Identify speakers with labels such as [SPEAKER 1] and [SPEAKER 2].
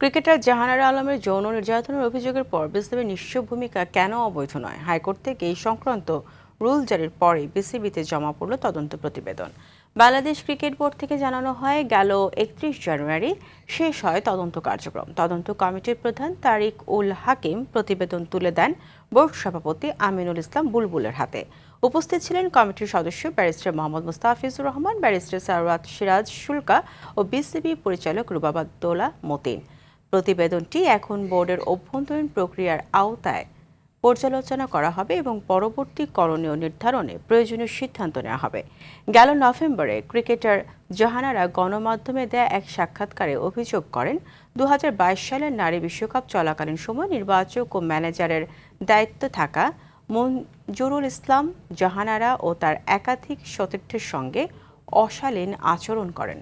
[SPEAKER 1] Cricketer Jahanara আলমের যৌন নির্যাতনের অভিযোগের পর বিসিবির নিঃস্ব ভূমিকা কেন অবৈধ নয়? হাইকোর্ট থেকে এই সংক্রান্ত রুল জারির পরে বিসিবিতে জমা পড়ল তদন্ত প্রতিবেদন। বাংলাদেশ ক্রিকেট বোর্ড থেকে জানানো হয়, গেল ৩১ জানুয়ারি শেষ হয় তদন্ত কার্যক্রম। তদন্ত কমিটির প্রধান তারিক উল হাকিম প্রতিবেদন তুলে দেন বোর্ড সভাপতি আমিনুল ইসলাম বুলবুলের হাতে। উপস্থিত ছিলেন কমিটির সদস্য ব্যারিস্টার মোহাম্মদ মুস্তাফিজুর রহমান, ব্যারিস্টার সারওয়াত সিরাজ শুল্কা ও বিসিবি পরিচালক রুবাবাদ্দৌলা মতিন। প্রতিবেদনটি এখন বোর্ডের অভ্যন্তরীণ প্রক্রিয়ার আওতায় পর্যালোচনা করা হবে এবং পরবর্তী করণীয় নির্ধারণে প্রয়োজনীয় সিদ্ধান্ত নেওয়া হবে। গেল নভেম্বরে ক্রিকেটার জাহানারা গণমাধ্যমে দেয়া এক সাক্ষাৎকারে অভিযোগ করেন, ২০২২ সালের নারী বিশ্বকাপ চলাকালীন সময় নির্বাচক ও ম্যানেজারের দায়িত্বে থাকা মঞ্জুরুল ইসলাম জাহানারা ও তার একাধিক সতীর্থের সঙ্গে অশালীন আচরণ করেন।